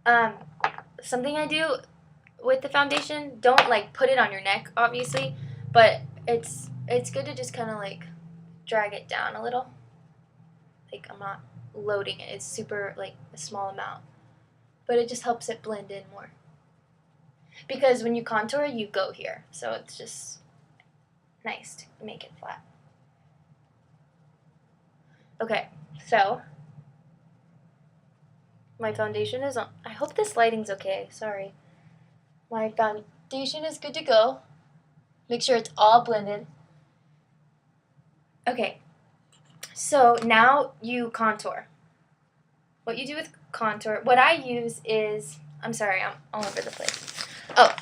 Um, something I do with the foundation, don't like put it on your neck, obviously, but it's good to just kind of like drag it down a little. Like I'm not loading it; it's super like a small amount, but it just helps it blend in more. Because when you contour, you go here, so it's just nice to make it flat. Okay, so my foundation is on. I hope this lighting's okay. Sorry. My foundation is good to go. Make sure it's all blended. Okay, so now you contour. What you do with contour, what I use is, I'm sorry, I'm all over the place. Oh,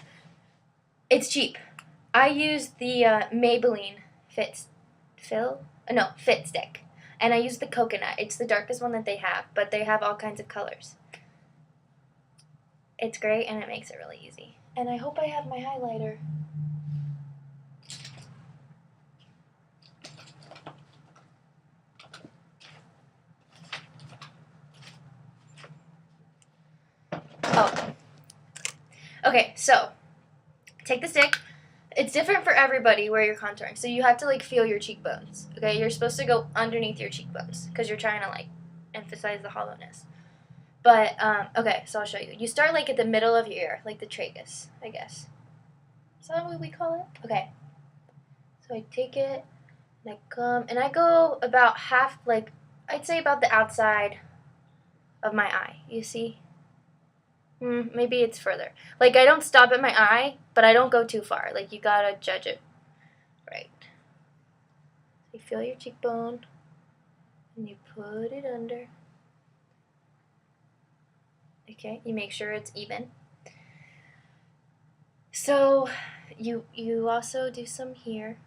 it's cheap. I use the Maybelline Fit Stick. And I use the coconut. It's the darkest one that they have, but they have all kinds of colors. It's great and it makes it really easy. And I hope I have my highlighter. Oh. Okay, so take the stick. It's different for everybody where you're contouring. So you have to like feel your cheekbones. Okay, you're supposed to go underneath your cheekbones because you're trying to like emphasize the hollowness. But okay, so I'll show you. You start like at the middle of your ear, like the tragus, I guess. Is that what we call it? Okay. So I take it and I come and I go about half, like I'd say about the outside of my eye. You see? Maybe it's further. Like I don't stop at my eye, but I don't go too far. Like you gotta judge it right. You feel your cheekbone and you put it under. Okay, you make sure it's even. So you also do some here.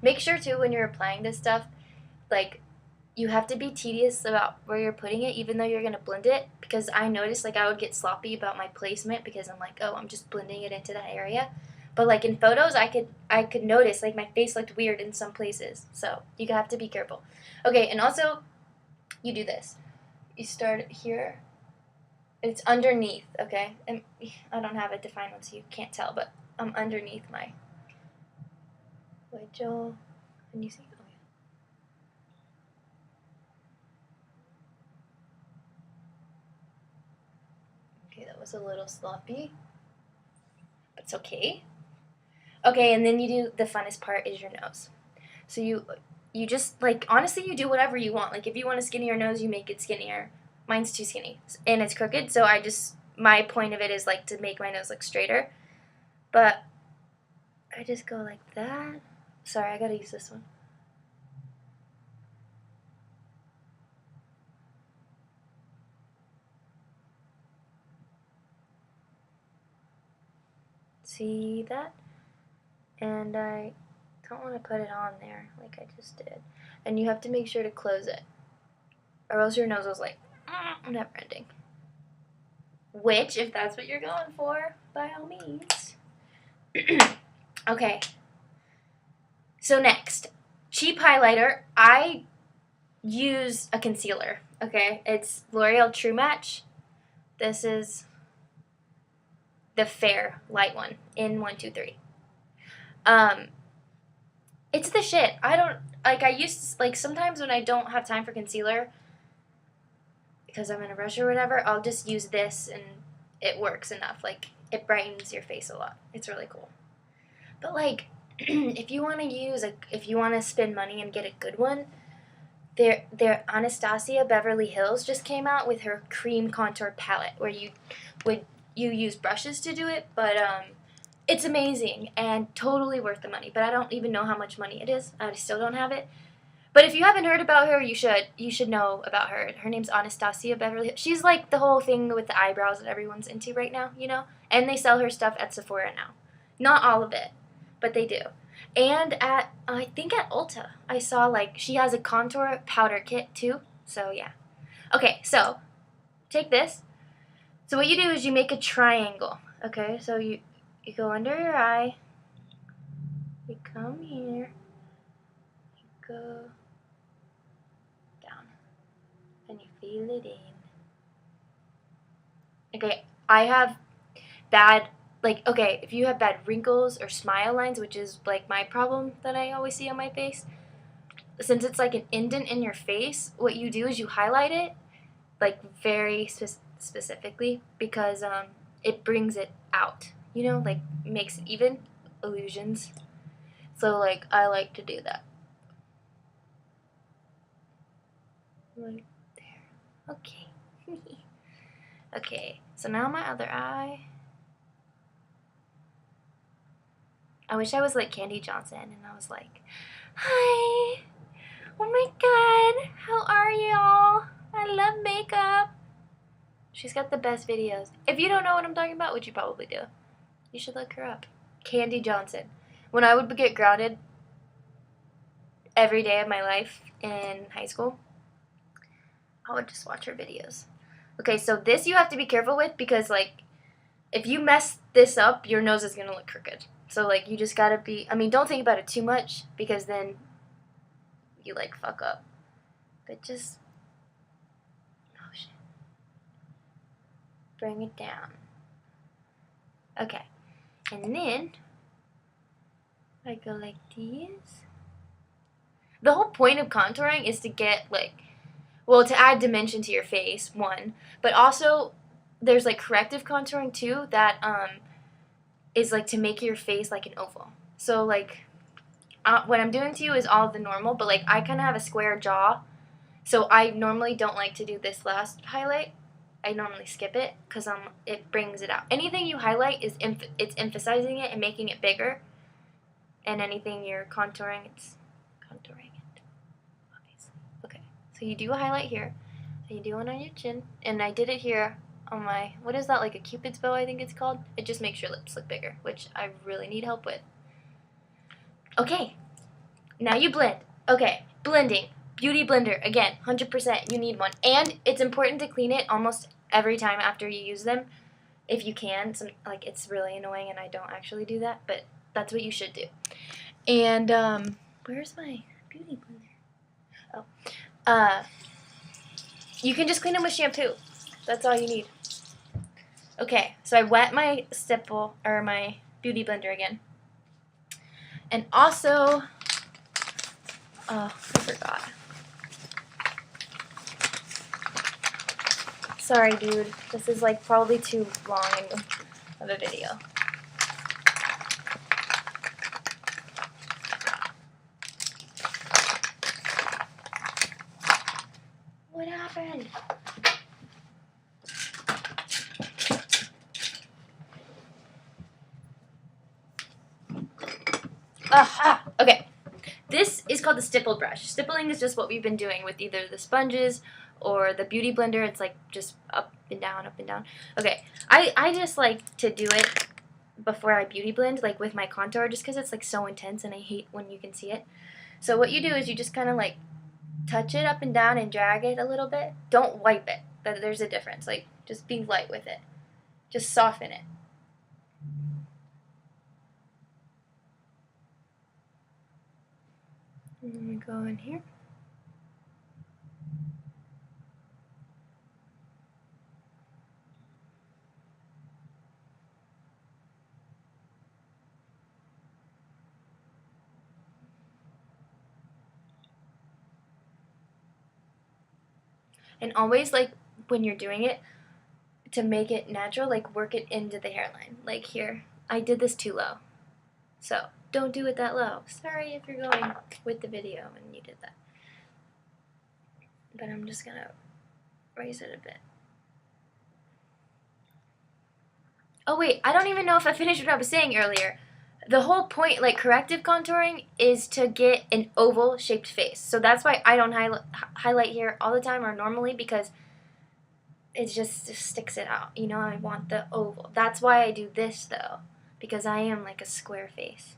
Make sure too when you're applying this stuff, like you have to be tedious about where you're putting it, even though you're gonna blend it. Because I noticed like I would get sloppy about my placement because I'm like, oh, I'm just blending it into that area. But like in photos, I could notice like my face looked weird in some places. So you have to be careful. Okay, and also you do this. You start here. It's underneath. Okay, and I don't have a defined one, so you can't tell, but I'm underneath my jaw. Can you see? Oh, yeah. Okay, that was a little sloppy, but it's okay. Okay, and then you do the funnest part is your nose. So you just like honestly you do whatever you want. Like if you want a skinnier nose, you make it skinnier. Mine's too skinny and it's crooked, so my point of it is like to make my nose look straighter. But I just go like that. Sorry, I gotta use this one. See that? And I don't want to put it on there like I just did. And you have to make sure to close it, or else your nose is like never ending. Which, if that's what you're going for, by all means. Okay. So next, cheap highlighter. I use a concealer. Okay, it's L'Oreal True Match. This is the fair light one in 123. It's the shit. I don't like. I used to, like sometimes when I don't have time for concealer because I'm in a rush or whatever, I'll just use this and it works enough. Like it brightens your face a lot. It's really cool. But like, if you want to spend money and get a good one, their Anastasia Beverly Hills just came out with her cream contour palette where you use brushes to do it, but it's amazing and totally worth the money. But I don't even know how much money it is. I still don't have it. But if you haven't heard about her, you should. You should know about her. Her name's Anastasia Beverly Hills. She's like the whole thing with the eyebrows that everyone's into right now, you know? And they sell her stuff at Sephora now. Not all of it, but they do. And I think at Ulta, I saw like she has a contour powder kit too. So yeah. Okay, so take this. So what you do is you make a triangle. Okay, so you go under your eye. You come here. You go down. Fill it in. Okay, I have bad, like, okay, if you have bad wrinkles or smile lines, which is, like, my problem that I always see on my face, since it's like an indent in your face, what you do is you highlight it, like, very specifically, because it brings it out, you know, like, makes it even, illusions. So, like, I like to do that. Right there. Okay. Okay, so now my other eye. I wish I was like Candy Johnson and I was like, hi, oh my god, how are y'all? I love makeup. She's got the best videos. If you don't know what I'm talking about, which you probably do, you should look her up. Candy Johnson. When I would get grounded every day of my life in high school, I would just watch her videos. Okay, so this you have to be careful with because, like, if you mess this up, your nose is going to look crooked. So, like, you just got to be, I mean, don't think about it too much because then you, like, fuck up. But just, oh, shit. Bring it down. Okay. And then, I go like this. The whole point of contouring is to get, like, well, to add dimension to your face, one. But also, there's, like, corrective contouring, too, that, is, like, to make your face like an oval. So, like, what I'm doing to you is all the normal, but, like, I kind of have a square jaw, so I normally don't like to do this last highlight. I normally skip it because it brings it out. Anything you highlight is it's emphasizing it and making it bigger, and anything you're contouring, it's contouring it, obviously. Okay, so you do a highlight here, and you do one on your chin, and I did it here on my, what is that, like a cupid's bow, I think it's called. It just makes your lips look bigger, which I really need help with. Okay, now you blend. Okay, blending. Beauty blender, again, 100%, you need one. And it's important to clean it almost every time after you use them, if you can. Like, it's really annoying and I don't actually do that, but that's what you should do. And, where's my beauty blender? Oh. You can just clean them with shampoo. That's all you need. Okay, so I wet my stipple, or my beauty blender again. And also, oh, I forgot. Sorry, dude. This is, like, probably too long of a video. What happened? Aha! Okay. This is called the stipple brush. Stippling is just what we've been doing with either the sponges or the beauty blender. It's like just up and down, up and down. Okay. I just like to do it before I beauty blend, like with my contour, just because it's like so intense and I hate when you can see it. So what you do is you just kind of like touch it up and down and drag it a little bit. Don't wipe it. There's a difference. Like, just be light with it. Just soften it. And then we go in here. And always, like, when you're doing it, to make it natural, like, work it into the hairline. Like, here, I did this too low. So, don't do it that low. Sorry if you're going with the video and you did that. But I'm just gonna raise it a bit. Oh wait, I don't even know if I finished what I was saying earlier. The whole point, like, corrective contouring is to get an oval shaped face. So that's why I don't highlight here all the time or normally, because it just sticks it out. You know, I want the oval. That's why I do this though, because I am like a square face.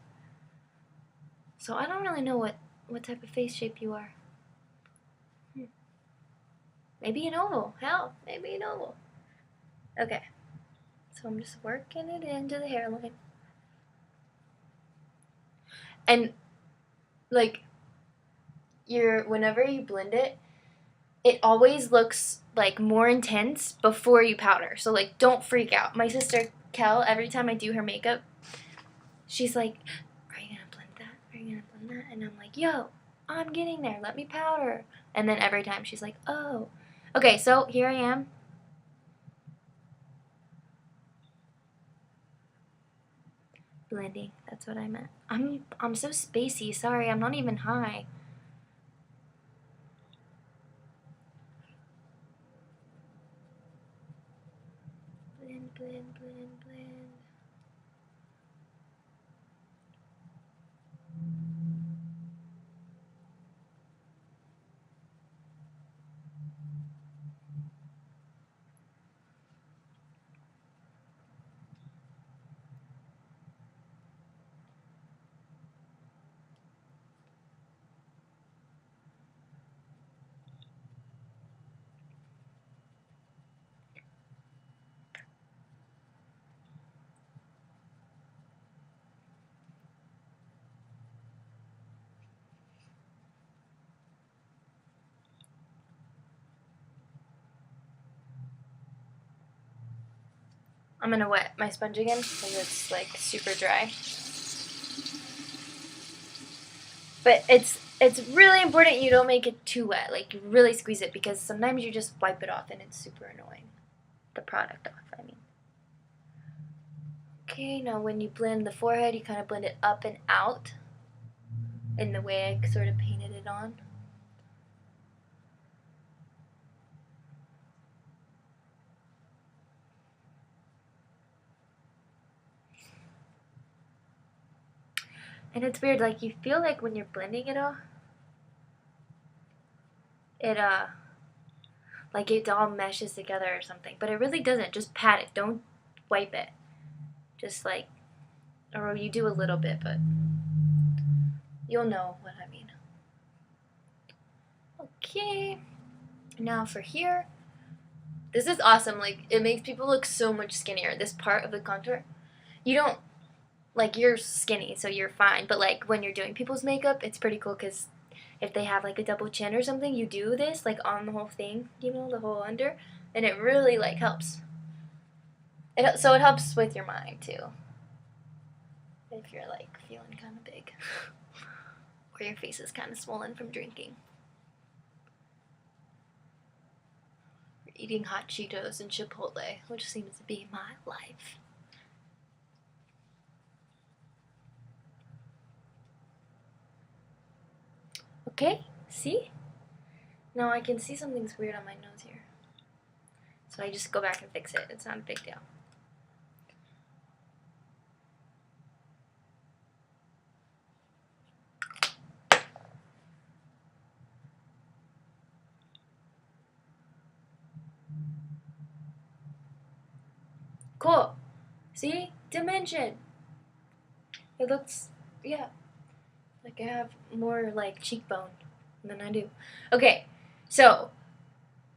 So I don't really know what type of face shape you are. Maybe an oval. Hell, maybe an oval. Okay. So I'm just working it into the hairline. And, like, whenever you blend it, it always looks like more intense before you powder. So like don't freak out. My sister Kel, every time I do her makeup, she's like, "Are you gonna blend that? Are you gonna blend that?" And I'm like, "Yo, I'm getting there. Let me powder." And then every time she's like, "Oh." Okay, so here I am. Blending. That's what I meant. I'm so spacey. Sorry, I'm not even high. Blend, blend, blend, blend. I'm gonna wet my sponge again because it's like super dry. But it's really important you don't make it too wet. Like you really squeeze it because sometimes you just wipe it off and it's super annoying. The product off, I mean. Okay, now when you blend the forehead, you kind of blend it up and out in the way I sort of painted it on. And it's weird, like you feel like when you're blending it all, it like it all meshes together or something. But it really doesn't. Just pat it. Don't wipe it. Just like, or you do a little bit, but you'll know what I mean. Okay. Now for here, this is awesome. Like it makes people look so much skinnier. This part of the contour, you don't like you're skinny, so you're fine. But like when you're doing people's makeup, it's pretty cool because if they have like a double chin or something, you do this like on the whole thing, you know, the whole under, and it really like helps. So it helps with your mind too. If you're like feeling kind of big, or your face is kind of swollen from drinking, or eating hot Cheetos and Chipotle, which seems to be my life. Okay, see? Now I can see something's weird on my nose here. So I just go back and fix it. It's not a big deal. Cool. See? Dimension. It looks, yeah, like I have more like cheekbone than I do. Okay, so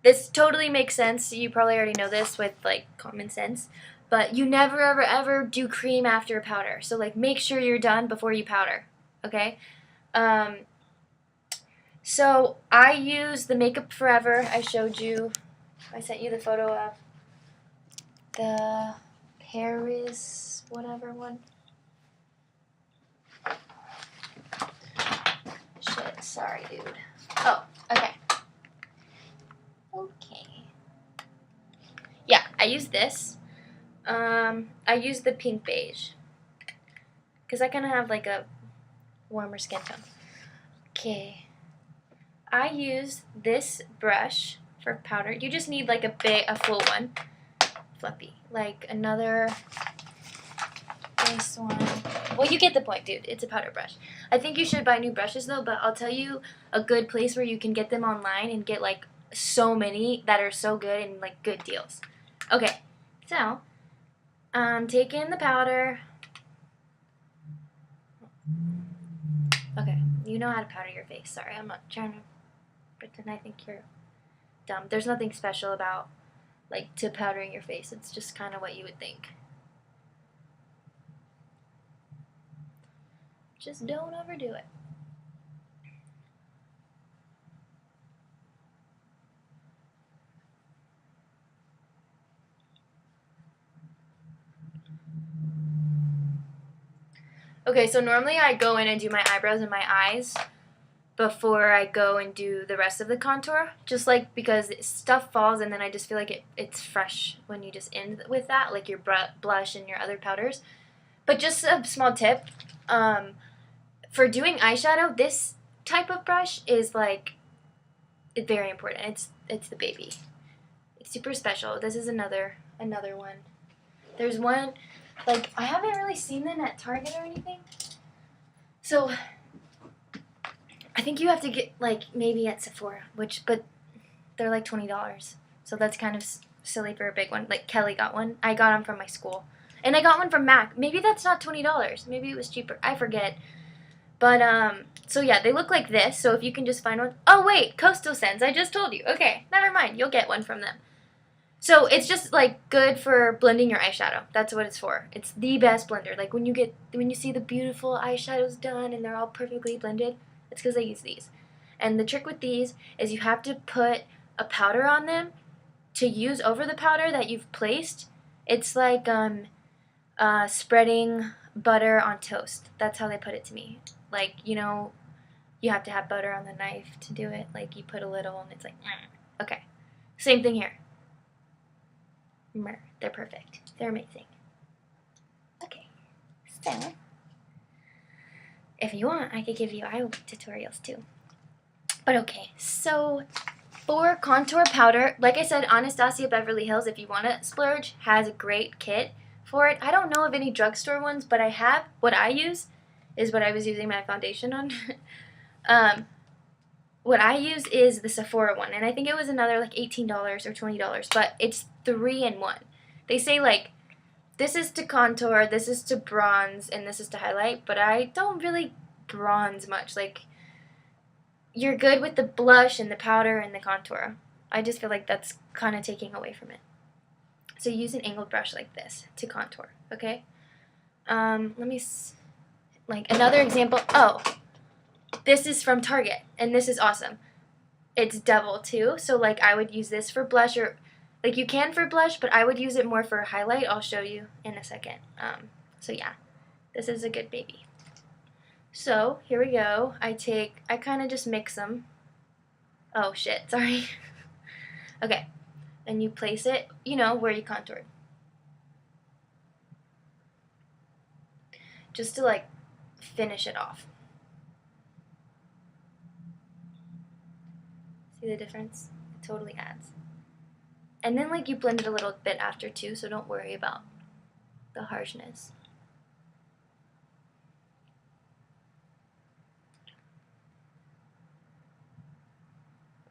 this totally makes sense. You probably already know this with like common sense. But you never ever ever do cream after a powder. So like make sure you're done before you powder. Okay? Um, so I use the Makeup Forever. I showed you. I sent you the photo of the Paris whatever one. Shit, sorry, dude. Oh, okay. Okay. Yeah, I use this. I use the pink beige because I kind of have like a warmer skin tone. Okay. I use this brush for powder. You just need like a full one. Fluffy. Like another, this one. Well, you get the point, dude. It's a powder brush. I think you should buy new brushes though, but I'll tell you a good place where you can get them online and get like so many that are so good and like good deals. Okay, so I'm taking the powder. Okay, you know how to powder your face. Sorry, I'm not trying to pretend I think you're dumb. There's nothing special about like to powdering your face. It's just kind of what you would think. Just don't overdo it. Okay, so normally I go in and do my eyebrows and my eyes before I go and do the rest of the contour. Just like because stuff falls and then I just feel like it's fresh when you just end with that, like your blush and your other powders. But just a small tip, for doing eyeshadow, this type of brush is like very important. It's the baby. It's super special. This is another one. There's one, like, I haven't really seen them at Target or anything. So I think you have to get, like, maybe at Sephora, but they're like $20. So that's kind of silly for a big one. Like, Kelly got one. I got them from my school. And I got one from MAC. Maybe that's not $20. Maybe it was cheaper. I forget. But, so yeah, they look like this. So if you can just find one. Oh, wait, Coastal Scents. I just told you. Okay, never mind. You'll get one from them. So it's just like good for blending your eyeshadow. That's what it's for. It's the best blender. Like when you see the beautiful eyeshadows done and they're all perfectly blended, it's because they use these. And the trick with these is you have to put a powder on them to use over the powder that you've placed. It's like spreading butter on toast. That's how they put it to me. Like, you know, you have to have butter on the knife to do it. Like you put a little and it's like, okay. Same thing here. They're perfect. They're amazing. Okay, so if you want, I could give you eye tutorials too. But okay, so for contour powder, like I said, Anastasia Beverly Hills, if you want to splurge, has a great kit for it. I don't know of any drugstore ones, but I have. What I use is what I was using my foundation on. What I use is the Sephora one, and I think it was another like $18 or $20, but it's 3-in-1. They say like, this is to contour, this is to bronze, and this is to highlight, but I don't really bronze much. Like, you're good with the blush and the powder and the contour. I just feel like that's kind of taking away from it. So use an angled brush like this to contour, okay? Let me, like, another example. Oh, this is from Target, and this is awesome. It's double, too, so, like, I would use this for blush, or, like, you can for blush, but I would use it more for highlight. I'll show you in a second. So, yeah, this is a good baby. So, here we go. I kind of just mix them. Oh, shit, sorry. Okay, and you place it, you know, where you contoured. Just to, like, finish it off. See the difference? It totally adds. And then, like, you blend it a little bit after, too, so don't worry about the harshness.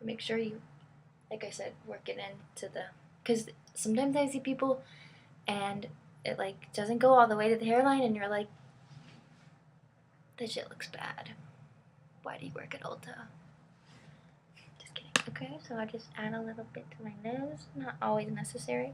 Make sure you, like I said, work it into the, because sometimes I see people and it, like, doesn't go all the way to the hairline, and you're like, this shit looks bad. Why do you work at Ulta? Just kidding. Okay, so I'll just add a little bit to my nose. Not always necessary.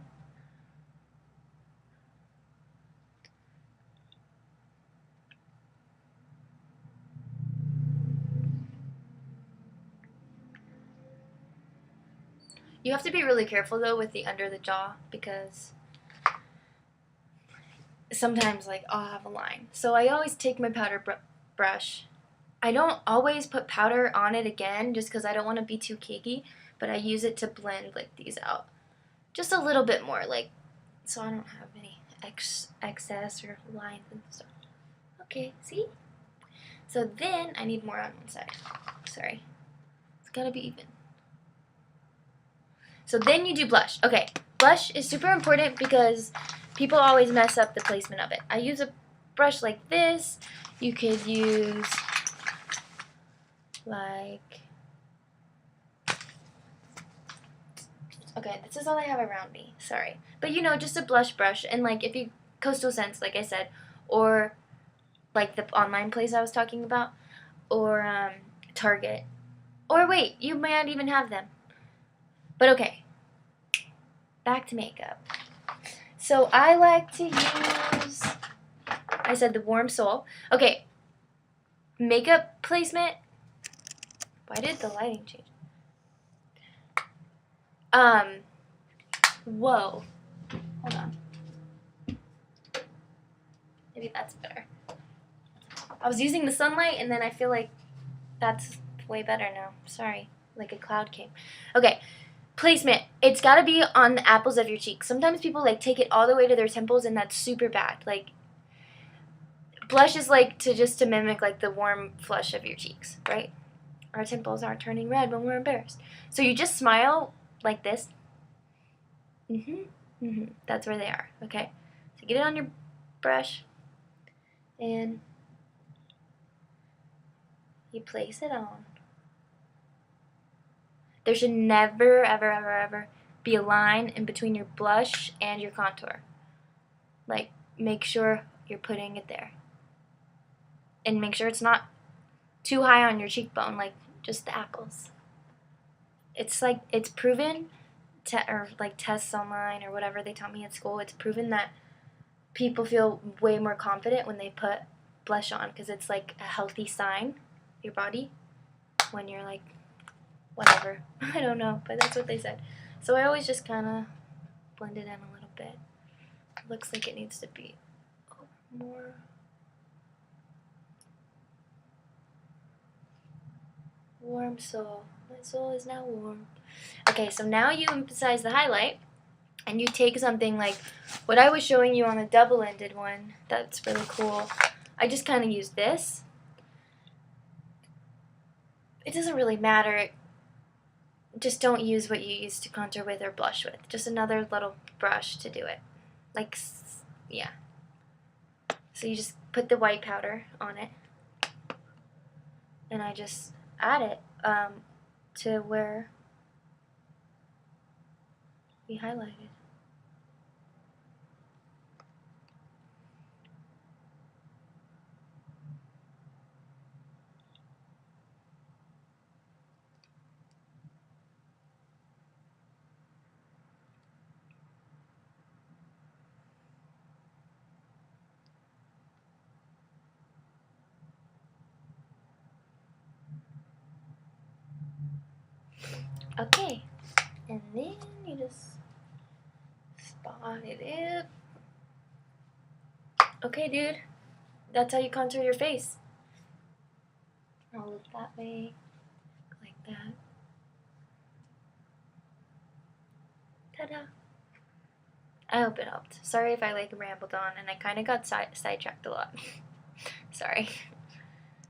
You have to be really careful, though, with the under the jaw, because sometimes, like, I'll have a line. So I always take my powder brush. I don't always put powder on it again, just because I don't want to be too cakey, but I use it to blend, like, these out. Just a little bit more, like, so I don't have any excess or lines and stuff. Okay, see? So then I need more on one side. Sorry. It's gotta be even. So then you do blush. Okay, blush is super important because people always mess up the placement of it. I use a brush like this. You could use, like, okay, this is all I have around me. Sorry. But, you know, just a blush brush. And, like, if you, Coastal Scents, like I said, or, like, the online place I was talking about, or Target. Or, wait, you might not even have them. But, okay. Back to makeup. So, I like to use, I said the Warm Soul. Okay. Makeup placement. Why did the lighting change? Whoa. Hold on. Maybe that's better. I was using the sunlight, and then I feel like that's way better now. Sorry, like a cloud came. Okay, placement. It's got to be on the apples of your cheeks. Sometimes people like take it all the way to their temples, and that's super bad. Like, blush is like to mimic like the warm flush of your cheeks, right? Our temples aren't turning red when we're embarrassed. So you just smile like this. That's where they are. Okay. So get it on your brush, and you place it on. There should never, ever, ever, ever be a line in between your blush and your contour. Like, make sure you're putting it there. And make sure it's not too high on your cheekbone, like just the apples. It's like, it's proven, or like tests online or whatever they taught me at school, it's proven that people feel way more confident when they put blush on, because it's like a healthy sign, your body, when you're like, whatever. I don't know, but that's what they said. So I always just kind of blend it in a little bit. It looks like it needs to be more. Warm soul. My soul is now warm. Okay, so now you emphasize the highlight, and you take something like what I was showing you on the double-ended one. That's really cool. I just kind of use this. It doesn't really matter. Just don't use what you used to contour with or blush with. Just another little brush to do it. Like, yeah. So you just put the white powder on it, and I just add it to where we highlighted. Okay, and then you just spot it up. Okay, dude, that's how you contour your face. I'll look that way, like that. Ta-da! I hope it helped. Sorry if I like rambled on and I kind of got sidetracked a lot. Sorry.